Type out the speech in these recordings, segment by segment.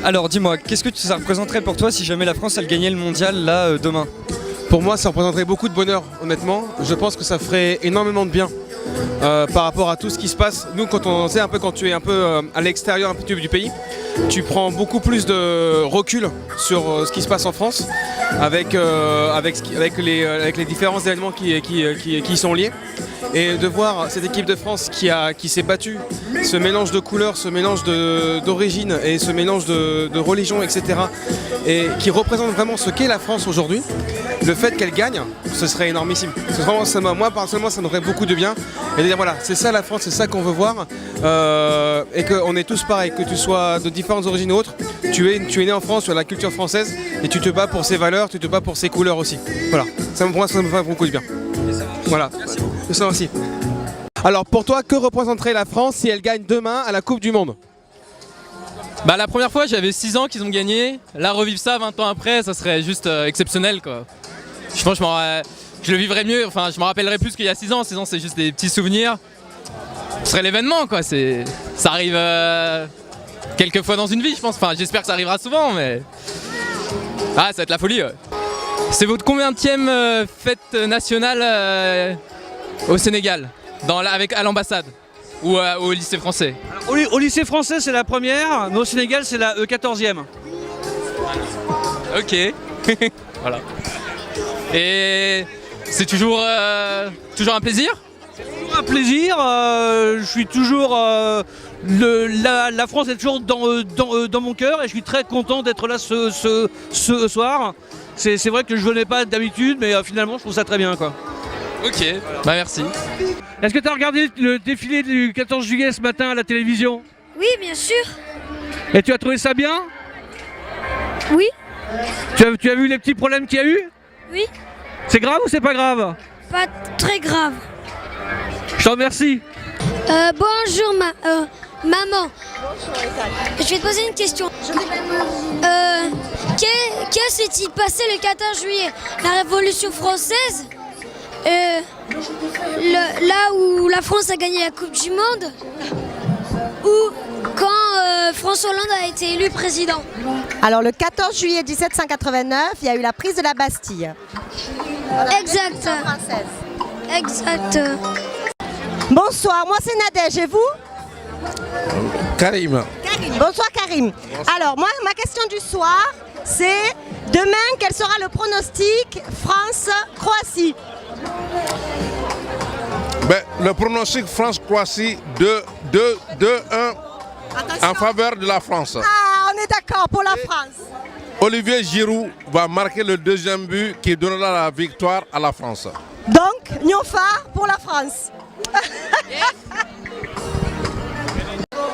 Alors dis-moi, qu'est-ce que ça représenterait pour toi si jamais la France elle gagnait le mondial là demain? Pour moi, ça représenterait beaucoup de bonheur, honnêtement. Je pense que ça ferait énormément de bien par rapport à tout ce qui se passe. Nous, quand tu es un peu à l'extérieur un peu du pays, tu prends beaucoup plus de recul sur ce qui se passe en France, avec les différents événements qui sont liés. Et de voir cette équipe de France qui s'est battue, ce mélange de couleurs, ce mélange d'origine et ce mélange de religion, etc. Et qui représente vraiment ce qu'est la France aujourd'hui, le fait qu'elle gagne, ce serait énormissime. Moi, personnellement, ça m'aurait beaucoup de bien. Et de dire voilà, c'est ça la France, c'est ça qu'on veut voir. Et qu'on est tous pareils, que tu sois de différentes origines ou autres. Tu es né en France, tu as la culture française et tu te bats pour ses valeurs, tu te bats pour ses couleurs aussi. Voilà, pour moi, ça me fait beaucoup de bien. Voilà, c'est ça aussi. Alors pour toi, que représenterait la France si elle gagne demain à la Coupe du Monde? Bah la première fois j'avais 6 ans qu'ils ont gagné, là revivre ça 20 ans après ça serait juste exceptionnel quoi. Je pense que je le vivrais mieux, enfin je me rappellerais plus qu'il y a 6 ans, 6 ans c'est juste des petits souvenirs. Ce serait l'événement quoi, ça arrive quelques fois dans une vie je pense, enfin j'espère que ça arrivera souvent mais... Ah ça va être la folie ouais. C'est votre combienième fête nationale au Sénégal, à l'ambassade ou au lycée français? Au lycée français c'est la première, mais au Sénégal c'est la 14e. Ok, voilà. Et c'est toujours un plaisir? Toujours un plaisir, je suis toujours... la France est toujours dans mon cœur et je suis très content d'être là ce soir. C'est vrai que je venais pas d'habitude, mais finalement je trouve ça très bien quoi. Ok, bah merci. Est-ce que tu as regardé le défilé du 14 juillet ce matin à la télévision? Oui, bien sûr. Et tu as trouvé ça bien? Oui. Tu as vu les petits problèmes qu'il y a eu? Oui. C'est grave ou c'est pas grave? Pas très grave. Je te remercie. Bonjour maman. Je vais te poser une question. Que s'est-il passé le 14 juillet? La Révolution française? Là où la France a gagné la Coupe du Monde? Ou quand François Hollande a été élu président? Alors le 14 juillet 1789, il y a eu la prise de la Bastille. Exact. Exact. Bonsoir, moi c'est Nadège et vous? Karim. Bonsoir Karim. Alors moi ma question du soir c'est demain quel sera le pronostic France-Croatie? Le pronostic France-Croatie 2-1 en faveur de la France. Ah, on est d'accord pour la France. Olivier Giroud va marquer le deuxième but qui donnera la victoire à la France. Donc, Nyofa pour la France.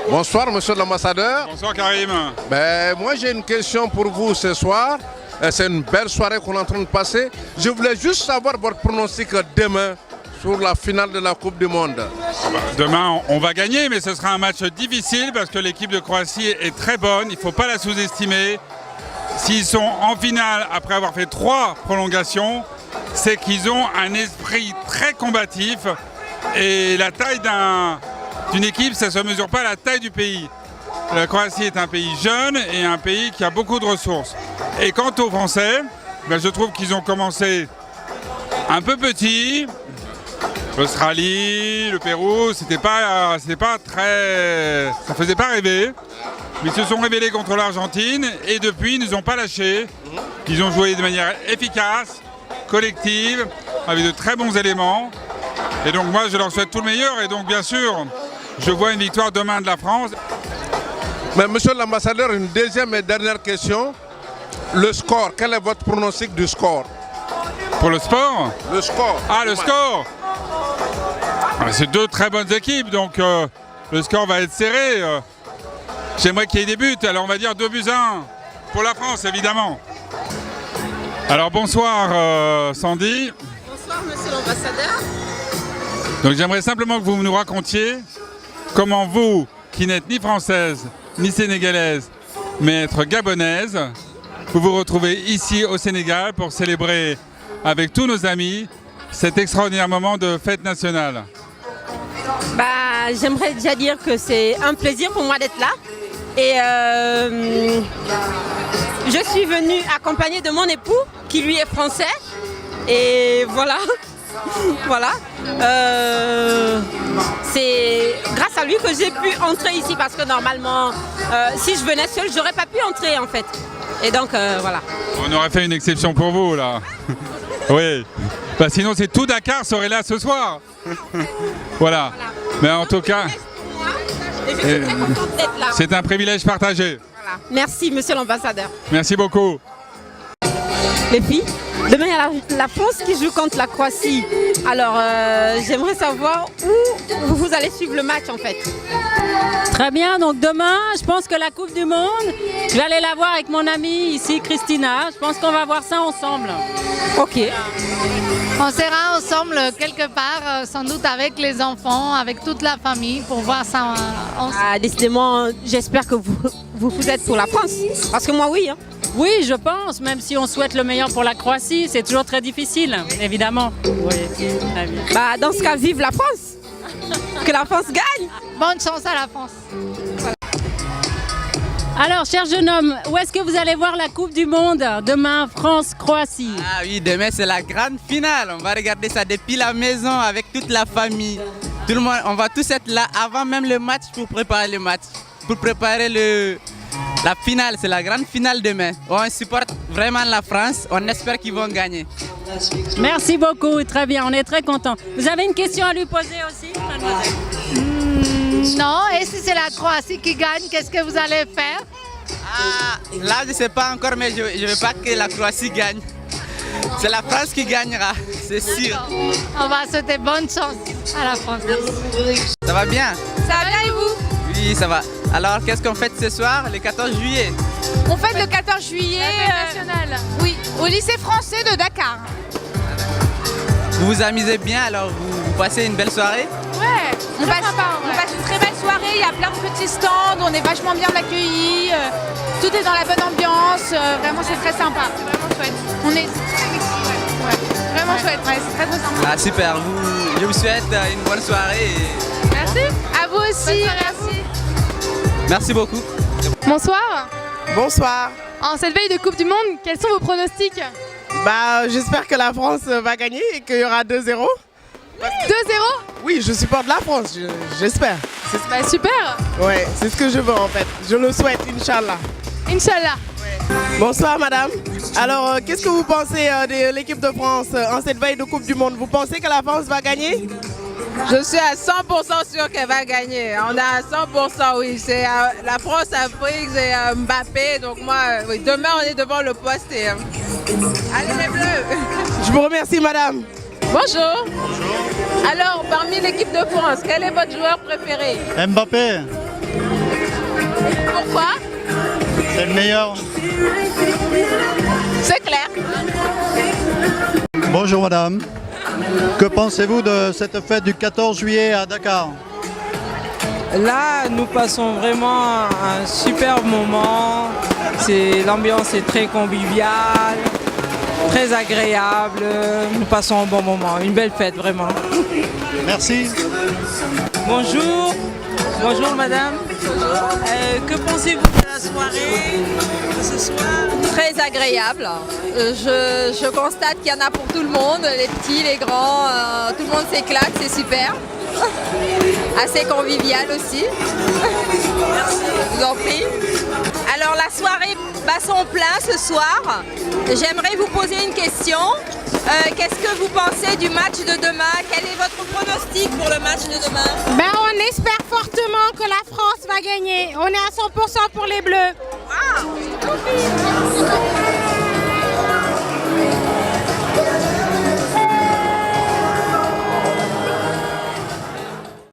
Bonsoir monsieur l'ambassadeur. Bonsoir Karim. Moi j'ai une question pour vous ce soir. C'est une belle soirée qu'on est en train de passer. Je voulais juste savoir votre pronostic demain sur la finale de la Coupe du Monde. Demain on va gagner mais ce sera un match difficile parce que l'équipe de Croatie est très bonne. Il ne faut pas la sous-estimer. S'ils sont en finale après avoir fait 3 prolongations, c'est qu'ils ont un esprit très combatif et la taille d'une équipe, ça ne se mesure pas à la taille du pays. La Croatie est un pays jeune et un pays qui a beaucoup de ressources. Et quant aux Français, je trouve qu'ils ont commencé un peu petit. L'Australie, le Pérou, c'était pas très... ça faisait pas rêver. Mais ils se sont révélés contre l'Argentine et depuis, ils ne nous ont pas lâchés. Ils ont joué de manière efficace, collective, avec de très bons éléments. Et donc moi, je leur souhaite tout le meilleur. Et donc, bien sûr, je vois une victoire demain de la France. Mais monsieur l'ambassadeur, une deuxième et dernière question. Le score, quel est votre pronostic du score? Pour le sport? Le score. Ah, le score! C'est 2 très bonnes équipes, donc le score va être serré. J'aimerais qu'il y ait des buts, alors on va dire 2-1 pour la France, évidemment. Alors bonsoir Sandy. Bonsoir monsieur l'ambassadeur. Donc j'aimerais simplement que vous nous racontiez comment vous, qui n'êtes ni française, ni sénégalaise, mais être gabonaise, vous vous retrouvez ici au Sénégal pour célébrer avec tous nos amis cet extraordinaire moment de fête nationale. J'aimerais déjà dire que c'est un plaisir pour moi d'être là. Et je suis venue accompagnée de mon époux, qui lui est français. Et voilà. Voilà. C'est grâce à lui que j'ai pu entrer ici parce que normalement, si je venais seule, j'aurais pas pu entrer en fait. Et donc voilà. On aurait fait une exception pour vous là. Oui. Bah, sinon c'est tout Dakar serait là ce soir. Voilà. Mais en tout cas, c'est un privilège partagé. Voilà. Merci monsieur l'ambassadeur. Merci beaucoup. Les filles, demain il y a la France qui joue contre la Croatie. Alors j'aimerais savoir où vous allez suivre le match en fait. Très bien, donc demain, je pense que la Coupe du Monde, je vais aller la voir avec mon amie ici, Christina. Je pense qu'on va voir ça ensemble. Ok. On sera ensemble quelque part, sans doute avec les enfants, avec toute la famille, pour voir ça ensemble. Ah, décidément, j'espère que vous êtes pour la France. Parce que moi, oui. Hein. Oui, je pense, même si on souhaite le meilleur pour la Croatie, c'est toujours très difficile, évidemment. Oui, très bien. Bah, dans ce cas, vive la France. Que la France gagne. Bonne chance à la France. Alors, cher jeune homme, où est-ce que vous allez voir la Coupe du Monde demain, France-Croatie? Ah oui, demain c'est la grande finale. On va regarder ça depuis la maison avec toute la famille. Tout le monde, on va tous être là avant même le match pour préparer le match. Pour préparer la finale, c'est la grande finale demain. On supporte vraiment la France, on espère qu'ils vont gagner. Merci beaucoup, très bien, on est très contents. Vous avez une question à lui poser aussi, mademoiselle? Non, et si c'est la Croatie qui gagne, qu'est-ce que vous allez faire? Ah, là je ne sais pas encore, mais je ne veux pas que la Croatie gagne. C'est la France qui gagnera, c'est sûr. On va souhaiter bonne chance à la France. Ça va bien? Ça va bien et vous? Oui, ça va. Alors, qu'est-ce qu'on fait ce soir, le 14 juillet? On fête le 14 juillet oui, au lycée français de Dakar. Vous vous amusez bien, alors vous passez une belle soirée? Ouais, on passe une très belle soirée, il y a plein de petits stands, on est vachement bien accueillis, tout est dans la bonne ambiance, vraiment c'est très sympa, c'est vraiment chouette. On est vraiment chouette, c'est très sympa. Ah super, je vous souhaite une bonne soirée. Merci, à vous aussi, merci. Merci beaucoup. Bonsoir. Bonsoir. En cette veille de Coupe du Monde, quels sont vos pronostics? Bah, j'espère que la France va gagner et qu'il y aura 2-0. 2-0? Oui, je supporte la France, j'espère. Bah, super. Ouais, c'est ce que je veux en fait. Je le souhaite, Inch'Allah. Inch'Allah. Ouais. Bonsoir madame. Alors, qu'est-ce que vous pensez de l'équipe de France en cette veille de Coupe du Monde? Vous pensez que la France va gagner? Je suis à 100% sûre qu'elle va gagner. On est à 100%, oui. La France a pris Mbappé, donc moi, oui, demain on est devant le poste. Et, allez les Bleus. Je vous remercie madame. Bonjour. Bonjour. Alors, parmi l'équipe de France, quel est votre joueur préféré? Mbappé. Pourquoi? C'est le meilleur. C'est clair. Bonjour madame. Que pensez-vous de cette fête du 14 juillet à Dakar? Là, nous passons vraiment un super moment. L'ambiance est très conviviale, très agréable. Nous passons un bon moment, une belle fête vraiment. Merci. Bonjour. Bonjour madame. Que pensez-vous de la soirée de ce soir? Très agréable. Je constate qu'il y en a pour tout le monde, les petits, les grands, tout le monde s'éclate, c'est super. Assez convivial aussi. Merci. Je vous en prie. Alors la soirée bat son plein ce soir. J'aimerais vous poser une question. Qu'est-ce que vous pensez du match de demain? Quel est votre pronostic pour le match de demain? Ben, on espère fortement que la France va gagner. On est à 100% pour les Bleus. Wow.